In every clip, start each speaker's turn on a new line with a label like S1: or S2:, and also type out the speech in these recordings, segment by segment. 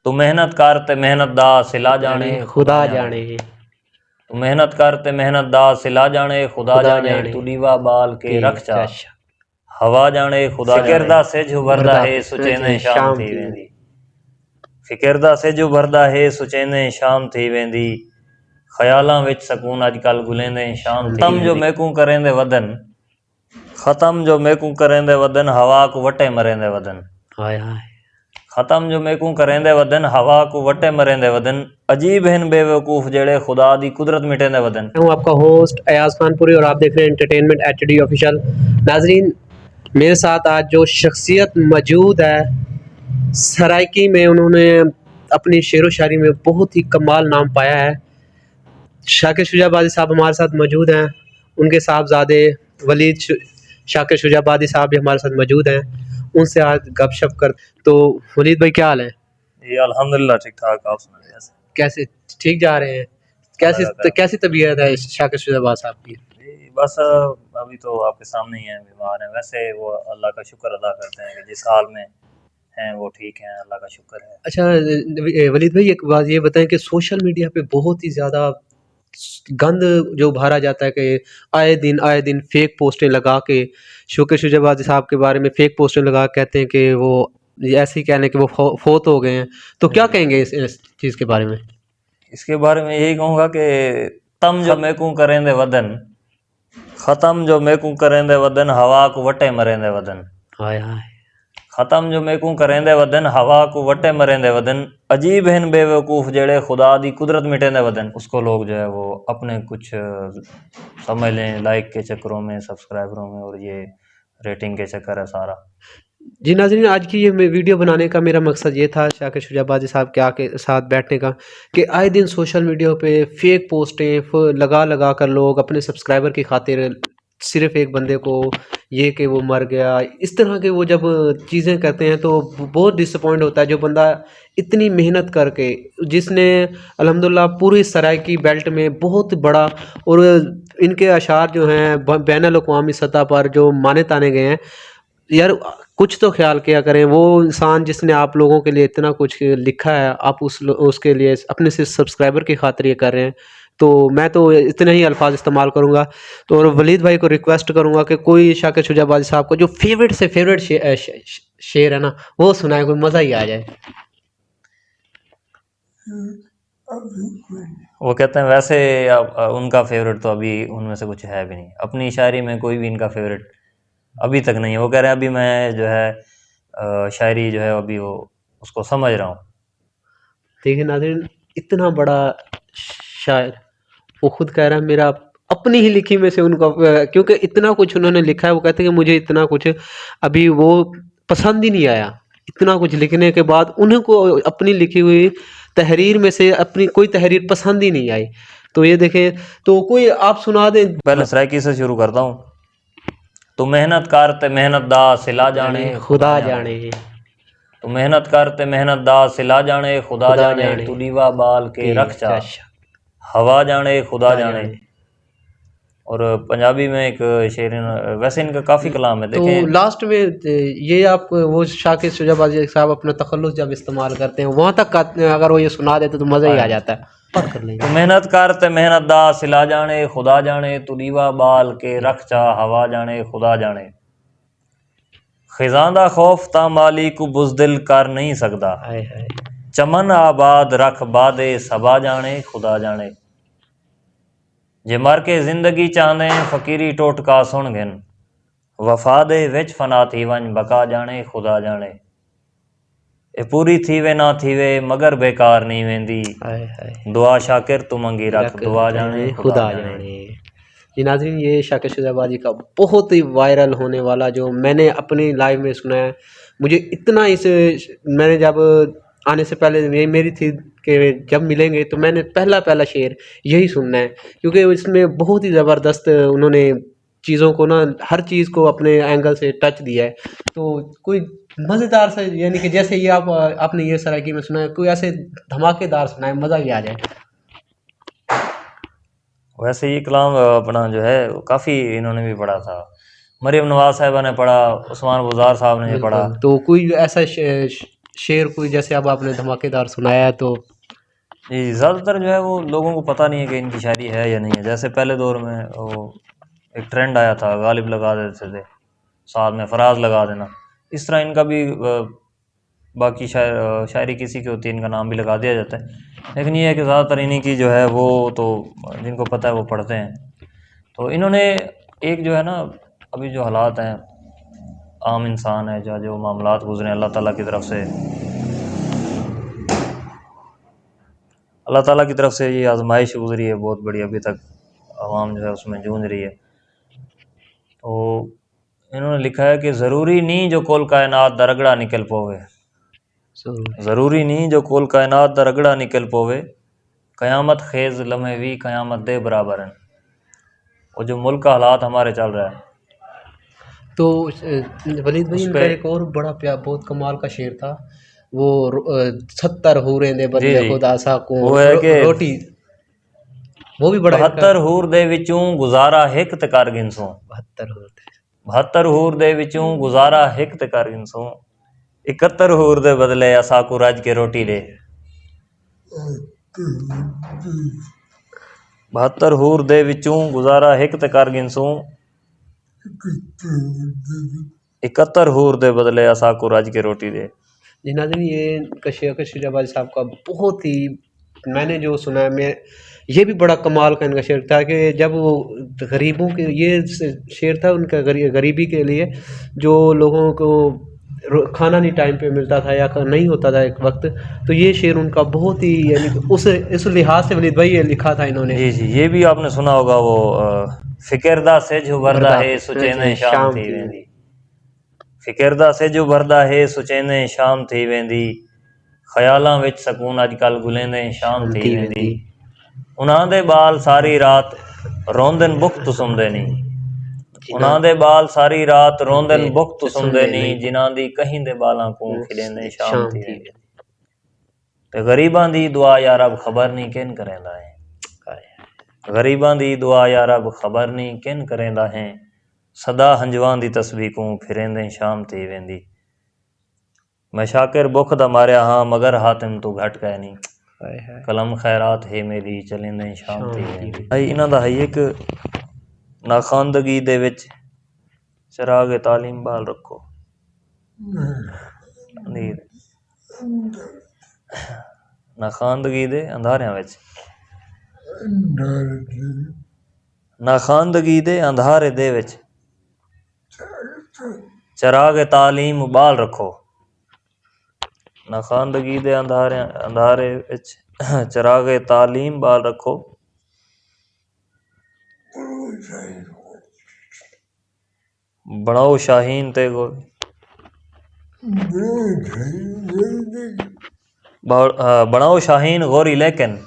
S1: तू मेहनत कर ते मेहनत दा सिला जाने
S2: खुदा जाने।
S1: तू मेहनत कर ते मेहनत दा सिला जाने खुदा जाने। तू दीवा बाल के रख चा हवा जाने खुदा जाने। फिकर दा सिज उभरदा है सुचेने शाम थी वेंदी। फिकर दा सिज उभरदा है सुचेने शाम थी वेंदी। ख्यालां विच सकून अजकल गुलेंदे शाम थी। खत्म जो मैकू करेंदे वदन, खत्म जो मैकू करेंदे वदन, हवा को वटे मरेंदे वदन।
S2: हाय हाय।
S1: खत्म जो मैकू करेंदे वदन, हवा को वटे मरेंदे वदन। अजीब हन बेवकूफ जेड़े खुदा दी कुदरत मिटेंदे वदन।
S2: हूँ आपका होस्ट अयाज खानपुरी और आप देख रहे हैं एंटरटेनमेंट HD ऑफिशियल। नाजरीन, मेरे साथ आज जो शख्सियत मौजूद है, सराइकी में उन्होंने अपनी शेरो शायरी में बहुत ही कमाल नाम पाया है। शाकिर शुजाबादी साहब हमारे साथ मौजूद हैं। उनके साहबजादे वलीद शाकिर शुजाबादी साहब भी हमारे साथ मौजूद हैं। उनसे आज गपशप कर। तो वलीद भाई क्या हाल है?
S1: ये अल्हम्दुलिल्लाह ठीक ठाक। आप सुनाइए।
S2: कैसे ठीक जा रहे हैं? कैसी तबीयत है शाकिर शुजाबाद साहब की?
S1: बस अभी तो आपके सामने ही हैं, बीमार हैं। वैसे वो अल्लाह का शुक्र अदा करते हैं कि जिस हाल में हैं वो ठीक हैं, अल्लाह का शुक्र है।
S2: अच्छा वलीद भाई, एक बात ये बताएं कि सोशल मीडिया पे बहुत ही ज़्यादा गंद जो भरा जाता है कि आए दिन फेक पोस्टें लगा के शाकिर शुजाबादी साहब के बारे में फेक पोस्टें लगा के कहते हैं कि वो ऐसे ही कहने कि वो फोत हो गए हैं। तो क्या कहेंगे इस चीज़ के बारे में?
S1: इसके बारे में यही कहूँगा कि तम जो मैकू करेंदे वदन, खत्म जो मैकू करेंदे वदन, हवा को वटे मरेंदे वदन।
S2: हाय हाय।
S1: खत्म जो मैकू करेंदे वदन, हवा को वटे मरेंदे वदन। अजीब हन बेवकूफ जेड़े खुदा दी कुदरत मिटेंदे वदन। उसको लोग जो है वो अपने कुछ समझ लें लाइक के चक्करों में, सब्सक्राइबरों में, और ये रेटिंग के चक्कर है सारा।
S2: जी नाज़रीन, आज की ये वीडियो बनाने का मेरा मकसद ये था शाकिर शुजाबादी साहब के आके साथ बैठने का कि आए दिन सोशल मीडिया पे फेक पोस्टें लगा कर लोग अपने सब्सक्राइबर की खातिर सिर्फ एक बंदे को ये कि वो मर गया, इस तरह के वो जब चीज़ें करते हैं तो बहुत डिसअपॉइंट होता है। जो बंदा इतनी मेहनत करके, जिसने अल्हम्दुलिल्लाह पूरी सराइकी बेल्ट में बहुत बड़ा, और इनके अशार जो हैं बैनुल-अक़वामी सतह पर जो माने ताने गए हैं, यार कुछ तो ख्याल किया करें। वो इंसान जिसने आप लोगों के लिए इतना कुछ लिखा है, आप उसके लिए अपने से सब्सक्राइबर की खातिर ये कर रहे हैं। तो मैं तो इतने ही अल्फाज इस्तेमाल करूँगा। तो और वलीद भाई को रिक्वेस्ट करूँगा कि कोई शाकिर शुजाबादी साहब को जो फेवरेट से फेवरेट शेर है ना, वो सुनाए, कोई मज़ा ही आ जाए।
S1: वो कहते हैं वैसे उनका फेवरेट तो अभी उनमें से कुछ है भी नहीं। अपनी शायरी में कोई भी इनका फेवरेट अभी तक नहीं है। वो कह रहे हैं अभी मैं जो है शायरी जो है अभी वो उसको समझ रहा हूँ।
S2: देखिए नाज़रीन, इतना बड़ा शायर वो खुद कह रहा है मेरा अपनी ही लिखी में से उनका, क्योंकि इतना कुछ उन्होंने लिखा है, वो कहते हैं कि मुझे इतना कुछ अभी वो पसंद ही नहीं आया। इतना कुछ लिखने के बाद उन्हें को अपनी लिखी हुई तहरीर में से अपनी कोई तहरीर पसंद ही नहीं आई। तो ये देखें, तो कोई आप सुना दें।
S1: पहले सराइकी से शुरू करता हूँ। तो मेहनत करते मेहनत दा सिला जाने
S2: खुदा जाने।
S1: तो मेहनत करते मेहनत दा सिला जाने खुदा जाने। तू दीवा बाल के रख चा हवा जाने खुदा जाने। और पंजाबी में एक शेर, वैसे इनका काफ़ी कलाम है। देखें
S2: तो लास्ट में ये आप वो शाकिर शुजाबादी साहब अपना तखल्लुस जब इस्तेमाल करते हैं वहाँ तक अगर वो ये सुना देते तो मज़ा ही आ जाता है। कर लेंगे।
S1: तो मेहनत करते मेहनत दा सिला जाने खुदा जाने। तू दीवा बाल के रख चा हवा जाने खुदा जाने। खिजांदा खौफ ता माली को बुज़दिल कर नहीं सकता। चमन आबाद रख बादे सबा जाने खुदा जाने। जे मर के जिंदगी चाहते फकीरी टोटका सुन गिन। वफा दे विच फना थी वन बका जाने खुदा जाने। ए पूरी थीवे ना थीवे मगर बेकार नहीं वेंदी। दुआ शाकिर तू मंगी रख दुआ जाने खुदा जाने।
S2: जी नाज़रीन, ये शाकिर शुजाबादी का बहुत ही वायरल होने वाला जो मैंने अपनी लाइव में सुना है। मुझे इतना मैंने जब आने से पहले ये मेरी थी कि जब मिलेंगे तो मैंने पहला शेर यही सुनना है, क्योंकि इसमें बहुत ही ज़बरदस्त उन्होंने चीज़ों को ना, हर चीज़ को अपने एंगल से टच दिया है। तो कोई मज़ेदार से, यानी कि जैसे ये आपने ये सराइकी में सुना है, कोई ऐसे धमाकेदार सुना है, मज़ा ही आ जाए।
S1: वैसे ये कलाम अपना जो है काफ़ी इन्होंने भी पढ़ा था। मरियम नवाज साहिबा ने पढ़ा, उस्मान गुजार साहब ने पढ़ा।
S2: तो कोई ऐसा शेर कोई जैसे अब आपने धमाकेदार सुनाया है तो
S1: जी, ज़्यादातर जो है वो लोगों को पता नहीं है कि इनकी शायरी है या नहीं है। जैसे पहले दौर में वो एक ट्रेंड आया था, गालिब लगा देते थे, साथ में फराज लगा देना। इस तरह इनका भी बाकी शायरी किसी की होती है, इनका नाम भी लगा दिया जाता है। लेकिन ये है कि ज़्यादातर इन्हीं की जो है वो तो जिनको पता है वो पढ़ते हैं। तो इन्होंने एक जो है ना, अभी जो हालात हैं, आम इंसान है जो मामलात गुजरे अल्लाह ताला की तरफ से, अल्लाह ताला की तरफ से ये आजमाइश गुजरी है बहुत बड़ी, अभी तक आवाम जो है उसमें जूझ रही है। तो इन्होंने लिखा है कि ज़रूरी नहीं जो कोल कायनात दा रगड़ा निकल पोवे, ज़रूरी नहीं जो कोल कायनात दा रगड़ा निकल पोवे, क़यामत खेज़ लम्हे भी क़यामत दे बराबर हैं। और जो मुल्क का हालात हमारे चल रहा है,
S2: तो वलीद भाई इनका एक और बड़ा बहुत कमाल का शेर था, वो 70 हूरें दे बदले खुदा सा को
S1: वो है कि
S2: रोटी, वो भी बड़ा
S1: 72 हूर दे विचों गुजारा हिक ते कर गिनसों, 72 हूर दे विचों गुजारा हिक ते कर गिनसों, 71 हूर दे बदले असा को रज के रोटी दे। 72 हूर दे विचों गुजारा हिक ते कर गिनसों, 71 हूर दे बदले असा को रज के रोटी दे।
S2: जी नाज़रीन, ये शेख शुजाबादी साहब का बहुत ही, मैंने जो सुना है, मैं ये भी बड़ा कमाल का इनका शेर था कि जब वो गरीबों के, ये शेर था उनका गरीबी के लिए, जो लोगों को खाना नहीं टाइम पे मिलता था या नहीं होता था एक वक्त, तो ये शेर उनका बहुत ही, यानी उस लिहाज से वलीद भाई ये लिखा था इन्होंने।
S1: जी जी, ये भी आपने सुना होगा, वो फिकिरदा से जो भरदा है सुचेने शाम थी वेंदी, फिकिरदा से जो भरदा है सुचेने शाम थी वेंदी, ख्यालां विच सकून अजकल गुलेंदे शाम थी वेंदी, उन्हां दे बाल सारी रात रोंदन बुख्त सुमदे नहीं, उन्हां दे बाल सारी रात रोंदन बुख्त सुमदे नहीं, जिन्हां दी कहीं दे बालां को खिलेंदे शाम थी वेंदी। ते गरीबां दी दुआ यार अब खबर नहीं किन करेंदा है, गरीबां दी दुआ यार अब खबर नहीं किन करेंदा है, सदा हंजवां दी तस्बीह को फिरेंदे शाम थी वेंदी, मैं शाकिर बुख दा मारिया हाँ मगर हातिम तू घट गए नहीं, कलम खैरात है मेरी चलेंदे शाम थी वेंदी। भाई इन्हां दा है एक नाखानदगी दे विच चिराग तालीम बाल रखो, नाखानदगी दे अंधारियां विच, नाखानदगी दे अंधारे दे विच चिराग तालीम बाल रखो, नाखानदगी दे अंधारे विच चिराग तालीम बाल रखो, बनाओ शाहीन ते बनाओ शाहीन गोरी लेकिन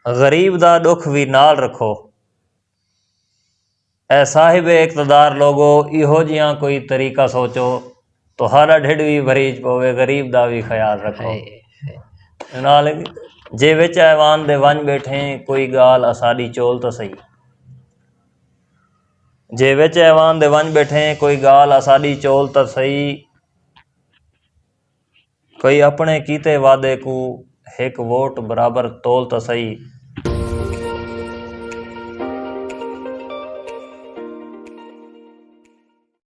S1: गरीब दा दुख भी नाल रखो, ऐ साहिब इक़्तिदार लोगो इहो जिहा कोई तरीका सोचो, तो हर ढिड भी भरीज पवे गरीब दा भी ख्याल रखो, नाल जे विच ऐवान दे वन बैठे कोई गाल असाडी चोल तो सही, जे विच ऐवान दे वन बैठे कोई गाल असाडी चोल तो सही, कोई अपने कीते वादे को एक वोट बराबर तोल तो सही,